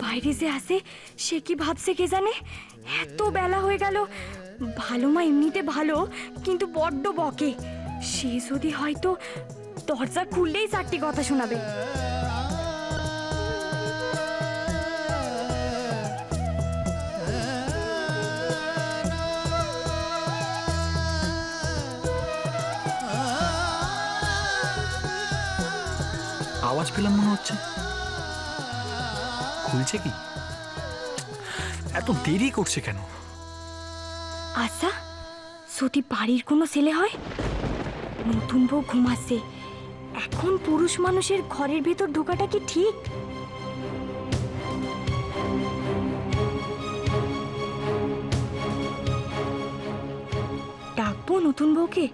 বাইরে যে আসে সে কি ভাবছে কে জানে, এত বেলা হয়ে গেল। ভালো মা এমনিতে ভালো, কিন্তু বড্ড বকে। সে যদি হয়তো দরজা খুললেই চারটি কথা শোনাবে। আওয়াজ পেলাম মনে হচ্ছে, খুলছে কি? এত দেরি করছে কেন? আচ্ছা, যদি বাড়ির কোনো ছেলে হয়? নতুন বউ ঘুমাচ্ছে, এখন পুরুষ মানুষের ঘরের ভেতর ঢোকাটা কি ঠিক? ডাকবো নতুন বউকে,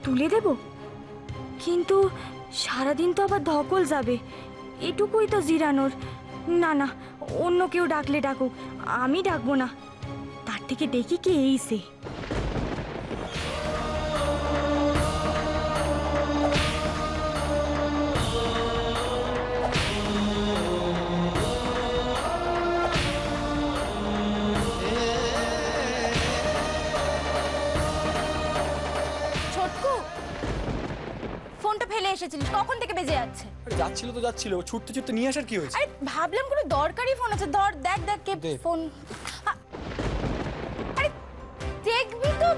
তুলে দেব, কিন্তু সারাদিন তো আবার ধকল যাবে। এটুকুই তো জিরানোর। না না, অন্য কেউ ডাকলে ডাকুক, আমি ডাকবো না। তার থেকে দেখি কে এইছে। ফেলে এসেছিলিস, কখন থেকে বেজে যাচ্ছে? আরে যাচ্ছিল তো যাচ্ছিল, ছুটতে ছুটতে নিয়ে আসার কি হয়েছে? আরে ভাবলাম কোনো দরকারি ফোন আছে, ধর দেখ দেখ কে ফোন। আরে দেখবি তো।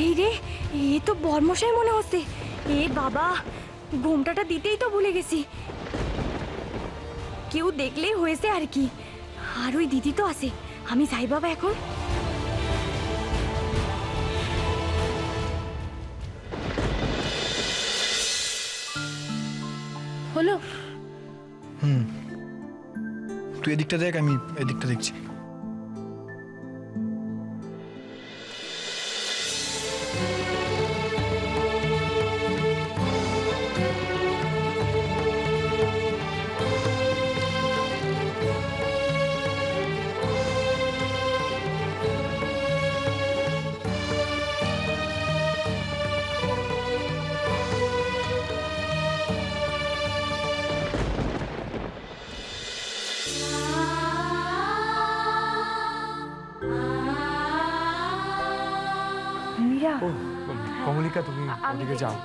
এই রে, এ তো বর্মশাই মনে হচ্ছে। এ বাবা, ঘোমটাটা দিতেই তো ভুলে গেছি। কেউ দেখলেই হয়েছে আর কি। আর ওই দিদি তো আছে, আমি যাই বাবা এখন। হলো? তুই এদিকটা দেখ, আমি এদিকটা দেখছি। কমলিকা, তুমি ওদিকে যাও।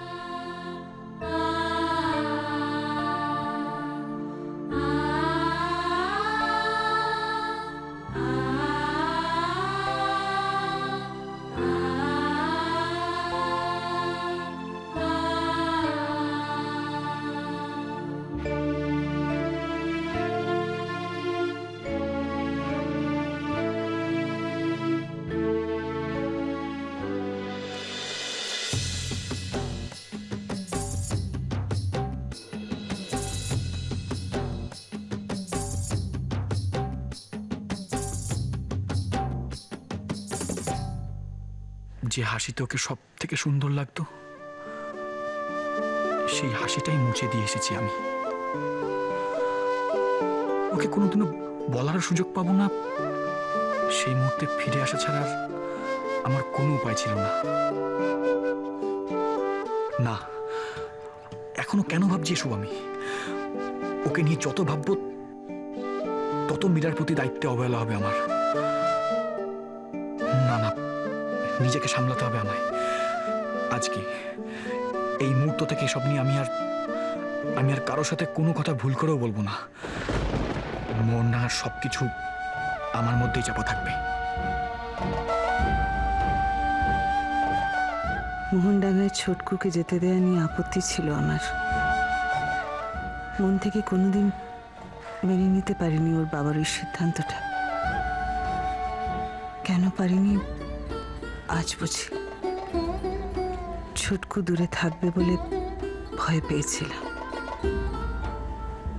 যে হাসিতে ওকে সব থেকে সুন্দর লাগতো, সেই হাসিটাই মুছে দিয়ে এসেছি আমি। ওকে কোনোদিনও বলারও সুযোগ পাবো না, সেই মুহূর্তে ফিরে আসা ছাড়া আমার কোনো উপায় ছিল না। না, এখনো কেন ভাবছি এসব? আমি ওকে নিয়ে যত ভাববো তত মীরার প্রতি দায়িত্বে অবহেলা হবে আমার। না না, নিজেকে সামলাতে হবে আমায়। আজকে এই মুহূর্ত থেকে সব নিয়ে আমি আর কারোর সাথে কোনো কথা ভুল করেও বলবো না। মন না, সবকিছু আমার মধ্যেই চাপা থাকবে। মোহনডাঙ্গায় ছোটকুকে যেতে দেয়া নিয়ে আপত্তি ছিল আমার। মন থেকে কোনোদিন মেনে নিতে পারিনি ওর বাবার ওই সিদ্ধান্তটা। কেন পারিনি আজ বুঝি। ছোটকু দূরে থাকবে বলে ভয় পেয়েছিলাম,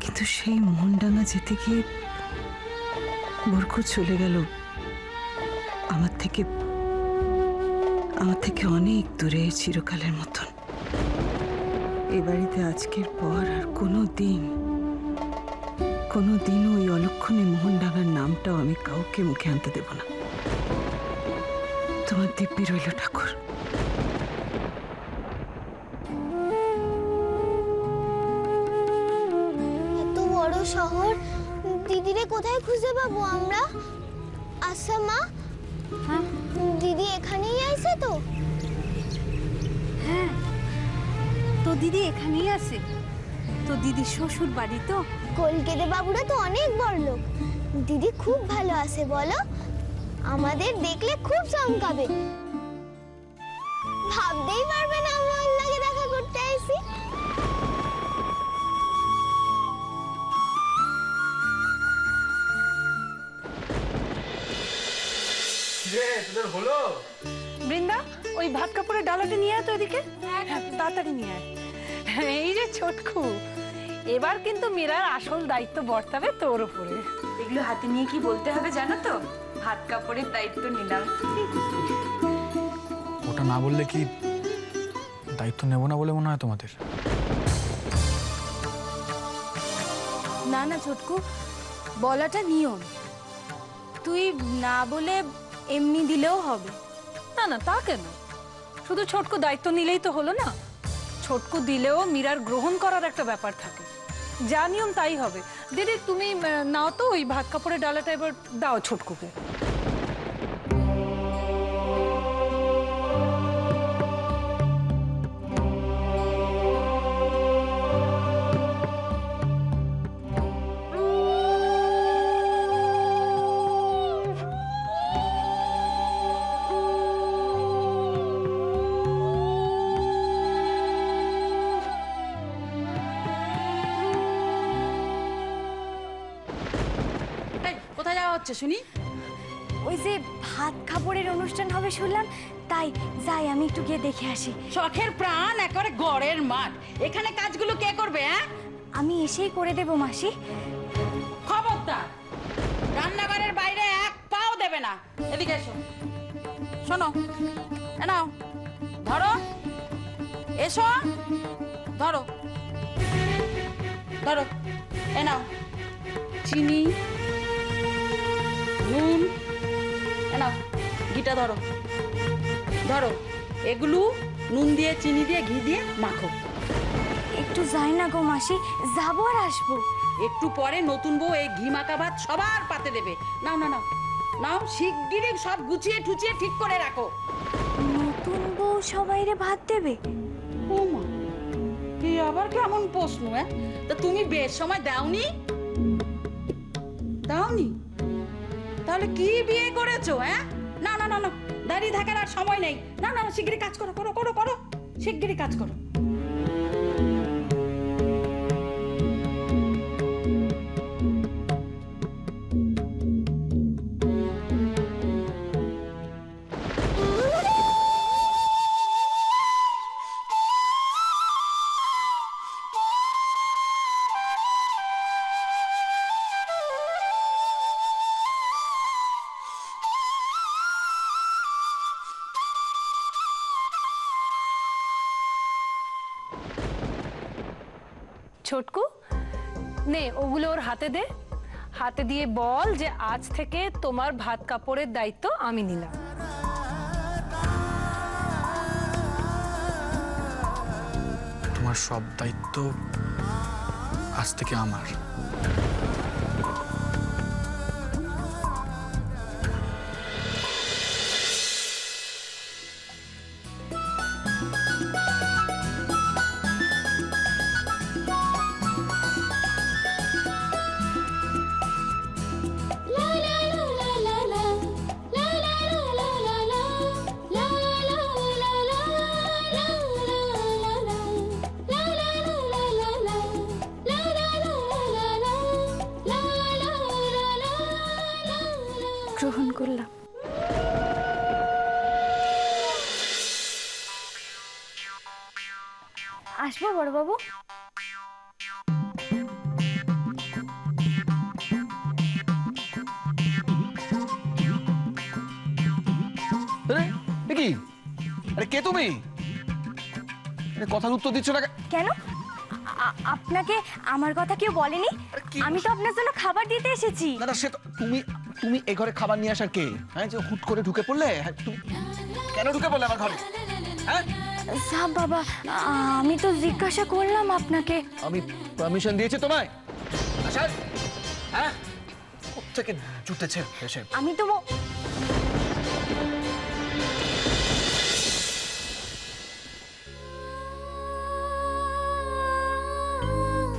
কিন্তু সেই মোহনডাঙ্গা যেতে গিয়ে বরকু চলে গেল আমার থেকে অনেক দূরে, চিরকালের মতন। এ বাড়িতে আজকের পর আর কোনো দিন ওই অলক্ষণে মোহনডাঙ্গার নামটাও আমি কাউকে মুখে আনতে দেব না। তোমার দিব্যি রইল ঠাকুর। এত বড় শহর, দিদিরে কোথায় খুঁজে পাবো আমরা? আচ্ছা মা, দিদি এখানেই আছে তো? হ্যাঁ, তো দিদি এখানেই আছে। তো দিদি শ্বশুর বাড়ি তো। কলকাতা বাবুরা তো অনেক বড় লোক, দিদি খুব ভালো আছে বলো। আমাদের দেখলে খুব চমকাবে, ভাবতেই পারবে না আমরা ওর লাগে দেখা করতে আইছি। হলো বৃন্দা, ওই ভাত কাপড়ের ডালাটা নিয়ে আয় তো এদিকে। হ্যাঁ, তাড়াতাড়ি নিয়ে আয়। এই যে ছোটকু, এবার কিন্তু মীরার আসল দায়িত্ব বর্তাবে তোর উপরে। এগুলো হাতে নিয়ে কি বলতে হবে জানো তো? ভাত কাপড়ের দায়িত্ব নিলাম। ওটা না বললে কি দায়িত্ব নেব না বলে মনে হয় তোমাদের? না না ছোটকু, বলাটা নিয়ম। তুই না বলে এমনি দিলেও হবে। না না, তা কেন? শুধু ছোটকু দায়িত্ব নিলেই তো হলো না। ছোটকু দিলেও মীরার গ্রহণ করার একটা ব্যাপার থাকে। যা নিয়ম তাই হবে। দিদি তুমি নাও তো ওই ভাত কাপড়ের ডালাটা, এবার দাও ছোটকুকে। কোথায় যাওয়া হচ্ছে শুনি? ওই যে ভাত কাপড়ের অনুষ্ঠান হবে শুনলাম, তাই যাই আমি একটু গিয়ে দেখে আসি। শখের প্রাণ একেবারে গড়ের মাঠ, এখানে কাজগুলো কে করবে? হ্যাঁ, আমি এসেই করে দেব মাসি। খবরদার রান্নাঘরের বাইরে এক পাও দেবে না। এদিকে এসো, শোনো, এ নাও ধরো, এসো, ধরো ধরো, এ নাও চিনি, নুন, এ নাও ঘিটা ধরো, ধরো এগুলো নুন দিয়ে, চিনি দিয়ে, ঘি দিয়ে মাখো। একটু যাই না গো মাসি, যাবো আর আসবো। একটু পরে নতুন বউ এই ঘি মাখা ভাত সবার পাতে দেবে। নাও নাও নাও নাও, শিগগিরই সব গুছিয়ে ঠুচিয়ে ঠিক করে রাখো। নতুন বউ সবাইরে ভাত দেবে? ও মা, কি আবার কেমন প্রশ্ন? তা তুমি বেশ সময় দাওনি? দাওনি? তাহলে কি বিয়ে করেছো? না না না না, দাঁড়িয়ে থাকার আর সময় নেই। না না, শিগগিরই কাজ করো, করো করো করো, শিগগিরই কাজ করো। ছোটকু নে, ওগুলো ওর হাতে দে। হাতে দিয়ে বল যে আজ থেকে তোমার ভাত কাপড়ের দায়িত্ব আমি নিলাম। তোমার সব দায়িত্ব আজ থেকে আমার। গ্রহণ করলাম। আসবো বড়বাবু? কি? আরে কে তুমি? কথার উত্তর দিচ্ছ না কেন? আপনাকে আমার কথা কেউ বলেনি? আমি তো আপনার জন্য খাবার দিতে এসেছি। না না, সে তো তুমি এই ঘরে খাবার নিয়ে আসার কে? হ্যাঁ, যে হুট করে ঢুকে পড়লে? হ্যাঁ, তুমি কেন ঢুকে পড়লে আমার ঘরে? হ্যাঁ সাব বাবা, আমি তো জিজ্ঞাসা করলাম আপনাকে। আমি পারমিশন দিয়েছি তোমায় আসার? হ্যাঁ, কোত্থেকে জুটেছে এসে? আমি তো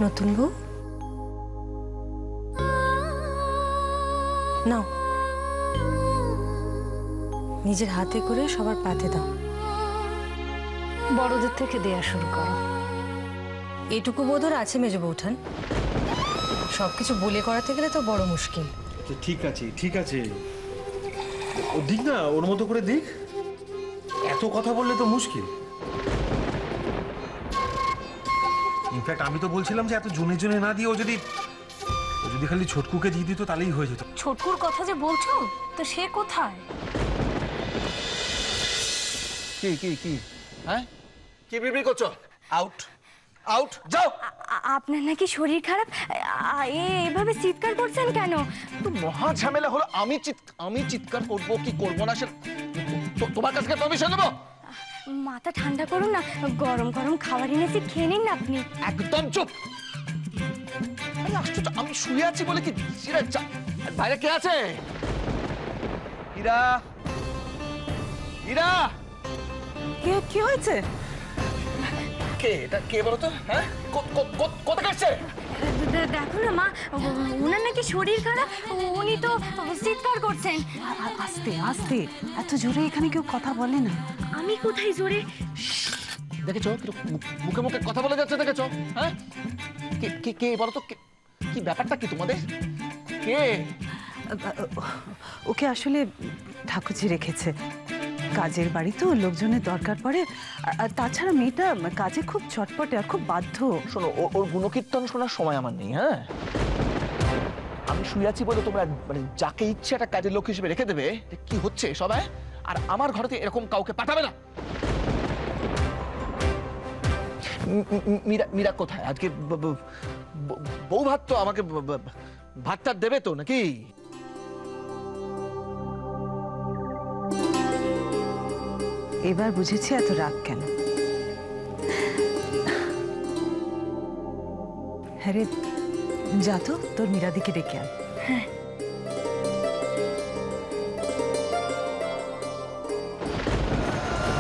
নতুন বউ নাও, নিজের হাতে করে সবার পাতে দাও। বড়দের থেকে দেয়া শুরু করো। এটুকু বোধহয় আছে মেজ বৌঠান, সবকিছু বলে করাতে গেলে তো বড় মুশকিল। ঠিক আছে ঠিক আছে, ও দিক না, ওর মতো করে দিক। এত কথা বললে তো মুশকিল। ইনফ্যাক্ট আমি তো বলছিলাম যে এত জনে জনে না দিয়ে ও যদি খালি ছোটকুকে দিয়ে দিত তাহলেই হয়ে যেত। ছোটকুর কথা যে বলছো, তো সে কোথায়? কি কি কি হ্যাঁ, কি বিড়বিড় করছো? আউট আউট, যাও। আপনার নাকি শরীর খারাপ, এভাবে চিৎকার করছেন কেন? তো মহা ঝামেলা হলো। আমি চিৎকার করব কি করব না সে তোমার কাছ থেকে পারমিশন নেবো? মাথা ঠান্ডা করুন না, গরম গরম খাবার এনেছি, খেয়ে নিন না আপনি। একদম চুপ। আশ্চর্য, আমি শুয়ে আছি বলে কি বাইরে কে আছে? ইরা, ইরা, কি হয়েছে? কে এটা? কে বলো তো? হ্যাঁ, কোথায় আসছে? দেখো না মা, ওনার নাকি শরীর খারাপ, উনি তো চিৎকার করছেন। আস্তে আস্তে, এত জোরে এখানে কেউ কথা বলে না। আমি কোথায় জোরে? দেখেছো মুখে মুখে কথা বলে যাচ্ছে, দেখেছো? হ্যাঁ, কে কে বলো তো? কি ব্যাপারটা কি তোমাদের? কে? ওকে আসলে ঠাকুরজি রেখেছে। কাজের বাড়ি তো, লোকজনের দরকার পড়ে। আর তাছাড়া মেয়েটা কাজে খুব চটপটে আর খুব বাধ্য। শোনো, ওর গুণকীর্তন শোনার সময় আমার নেই। হ্যাঁ, আমি শুয়ে আছি বলে তোমরা মানে যাকে ইচ্ছে একটা কাজের লোক হিসেবে রেখে দেবে? কি হচ্ছে সবাই? আর আমার ঘরেতে এরকম কাউকে পাঠাবে না। মীরা কোথায় আজকে? বউ ভাত তো আমাকে ভাতটা দেবে তো নাকি? এবার বুঝেছি এত রাগ কেন। হ্যাঁ রে, যা তো তোর মীরাদিকে ডেকে আন। হ্যাঁ।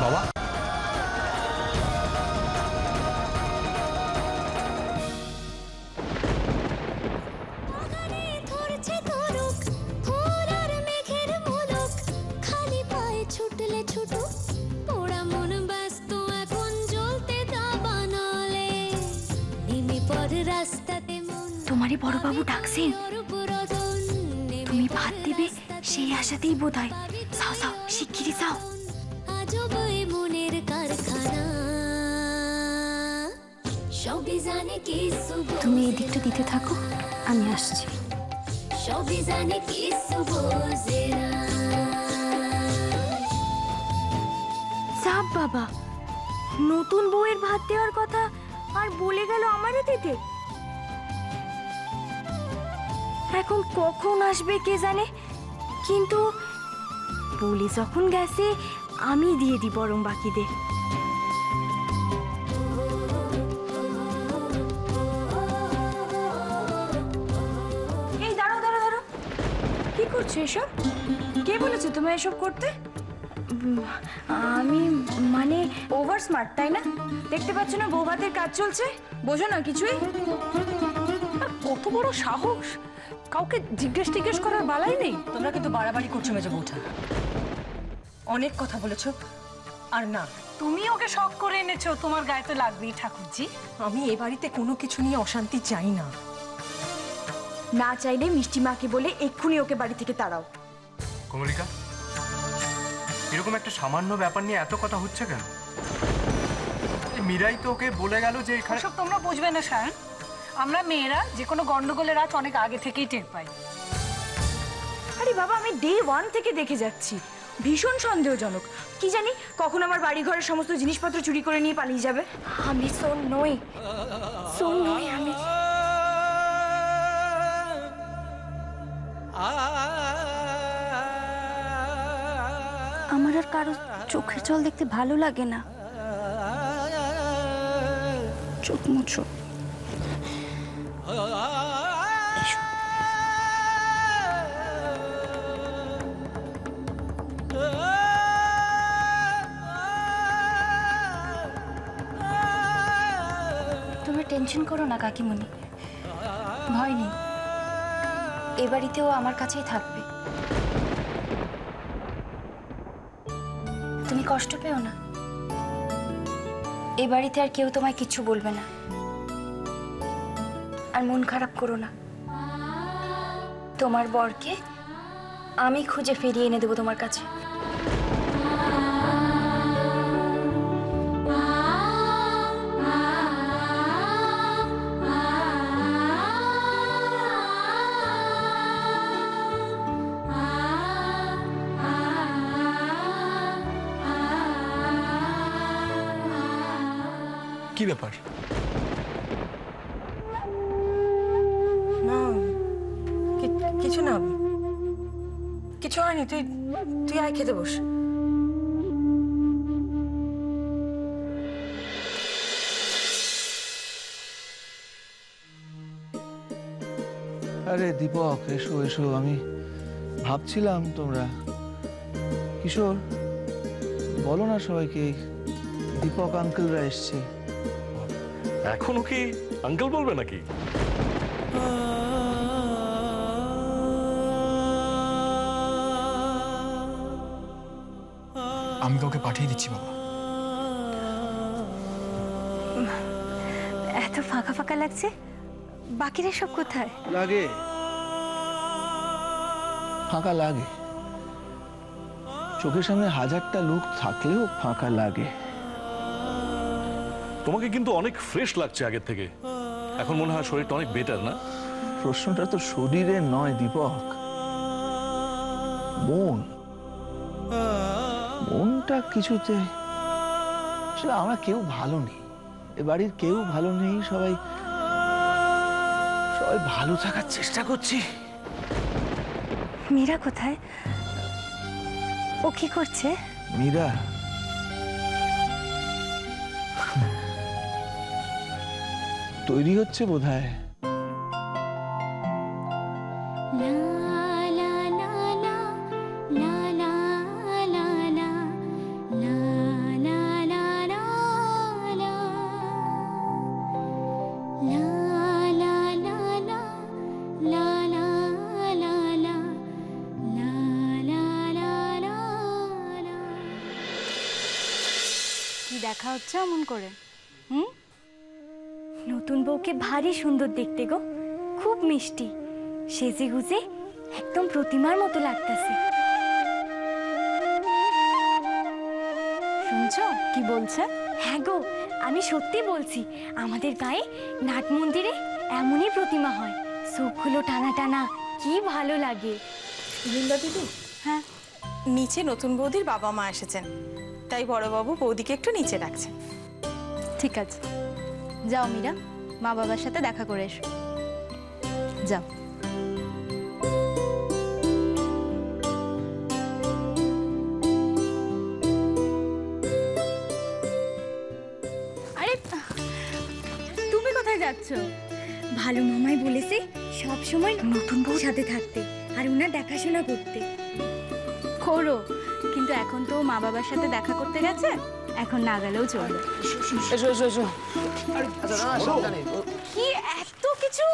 বাবা, তোমারই বড়বাবু ডাকছেন, তুমি ভাত দিবে সেই আশাতেই বোধ হয়। যাও যাও, শিগগিরি যাও। তুমি এই দিকটা দিতে থাকো, আমি আসছি। সাব বাবা, নতুন বউয়ের ভাত দেওয়ার কথা আর বলে গেল আমারে দিতে। এখন কখন আসবে কে জানে, কিন্তু বলে যখন গেছে আমি দিয়ে দিই বরং বাকিদের। এই দাঁড়াও দাঁড়াও দাঁড়াও, কি করছো এসব? কে বলেছে তোমায় এসব করতে? আমি মানে ওভার স্মার্ট, তাই না? দেখতে পাচ্ছ না বউ ভাতের কাজ চলছে, বোঝো না কিছুই? কত বড় সাহস, কাউকে জিজ্ঞেস করার বালাই নেই। তোমরা কিন্তু বাড়াবাড়ি করছো মেজ বৌঠান, অনেক কথা বলেছো। আর না, তুমি ওকে শখ করে এনেছো, তোমার গায়ে তো লাগবেই ঠাকুরজি। আমি এ বাড়িতে কোনো কিছু নিয়ে অশান্তি চাই না। না চাইলে মিষ্টি মাকে বলে এক্ষুনি ওকে বাড়ি থেকে তাড়াও। কমলিকা, এরকম একটা সামান্য ব্যাপার নিয়ে এত কথা হচ্ছে কেন? মীরাই তো ওকে বলে গেল যে এখানে। সব তোমরা বুঝবে না সায়ন, আমরা মেয়েরা যে কোনো গন্ডগোলের আজ অনেক আগে থেকেই টের পাই। আরে বাবা, আমি ডে 1 থেকে দেখে যাচ্ছি ভীষণ সন্দেহজনক। কি জানি কখন আমার বাড়ি ঘরের সমস্ত জিনিসপত্র চুরি করে নিয়ে পালিয়ে যাবে। আমি সোন নই, সোন নই আমি। আমার আর কারো চোখের জল দেখতে ভালো লাগে না। চোখ মুছো। তোমরা টেনশন করো না কাকিমণি, ভয় নেই। এ বাড়িতেও আমার কাছেই থাকবে, তুমি কষ্ট পেও না। এ বাড়িতে আর কেউ তোমায় কিচ্ছু বলবে না। আর মন খারাপ করো না, তোমার বরকে আমি খুঁজে ফিরিয়ে এনে দেবো তোমার কাছে। কি ব্যাপার? না কিছু না, কিছু হয়নি। তুই তুই আয় খেতে বস। আরে দীপক, এসো এসো। আমি ভাবছিলাম তোমরা। কিশোর, বলো না সবাইকে দীপক আঙ্কেলরা এসছে। এখনো কি আঙ্কেল বলবে নাকি? আমি কাউকে পাঠিয়ে দিচ্ছি বাবা। এত ফাঁকা ফাঁকা লাগছে, বাকিরা সব কোথায়? লাগে, ফাঁকা লাগে। চোখের সামনে হাজারটা লোক থাকলেও ফাঁকা লাগে। তোমাকে কিন্তু অনেক ফ্রেশ লাগছে আগের থেকে। এখন মনে হয় শরীরটা অনেক বেটার, না? প্রশ্নটা তো শরীরে নয় দীপক, মনটা কিছুতে। আমরা কেউ ভালো নেই, এ বাড়ির কেউ ভালো নেই। সবাই ভালো থাকার চেষ্টা করছি। মীরা কোথায়? ও কি করছে? মীরা তৈরি হচ্ছে বোধহয়। কি দেখা হচ্ছে অমন করে? নতুন বউকে ভারী সুন্দর দেখতে গো, খুব মিষ্টি, সেজে গুজে একদম প্রতিমার মতো লাগতেছে। শুনছো কি বলছে? হ্যাঁ গো, আমি সত্যি বলছি। আমাদের গায়ে নাট মন্দিরে এমনই প্রতিমা হয়, চোখগুলো টানা টানা, কি ভালো লাগে। বৃন্দা দিদি, হ্যাঁ, নিচে নতুন বৌদির বাবা মা এসেছেন, তাই বড়বাবু বৌদিকে একটু নিচে রাখছেন। ঠিক আছে, যাও মীরা, মা বাবার সাথে দেখা করে এসো। যাও। আরে তুমি কোথায় যাচ্ছ? ভালো মামাই বলেছে সব সময় নতুন বউ সাথে থাকতে আর ওনার দেখাশোনা করতে। করো, কিন্তু এখন তো মা বাবার সাথে দেখা করতে গেছে, এখন না গেলেও চলবে। এসো এসো এসো। কি এত কিছু?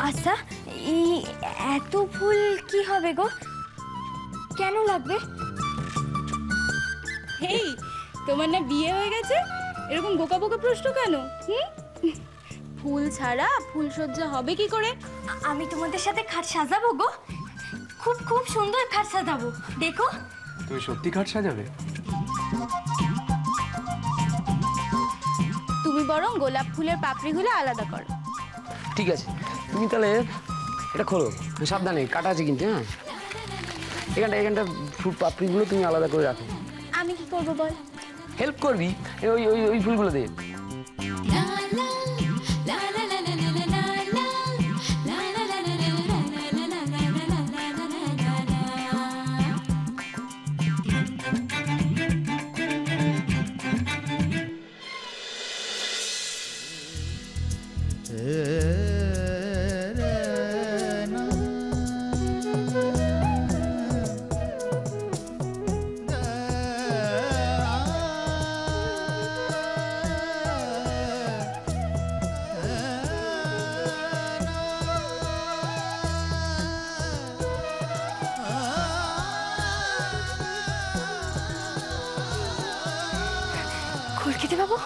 আচ্ছা, এই এত ফুল কি হবে গো? কেন লাগবে? এই তোমার না বিয়ে হয়ে গেছে, এরকম বোকা বোকা প্রশ্ন কেন? ফুল ছাড়া ফুলসজ্জা হবে কি করে? আমি তোমাদের সাথে খাট সাজাবো গো। খুব খুব সুন্দর খাট সাজাবো, দেখো। তুমি সত্যি খাট সাজাবে? তুমি বরং গোলাপ ফুলের পাপড়িগুলো আলাদা করো। ঠিক আছে, তুমি তাহলে এটা খোলো, সাবধানে কাটা আছে কিন্তু। হ্যাঁ, এখানটা ফুল পাপড়িগুলো তুমি আলাদা করে রাখো। আমি কি করবো বল? হেল্প করবি, ওই ওই ওই ফুলগুলো দে। খোল খেতে পাবো?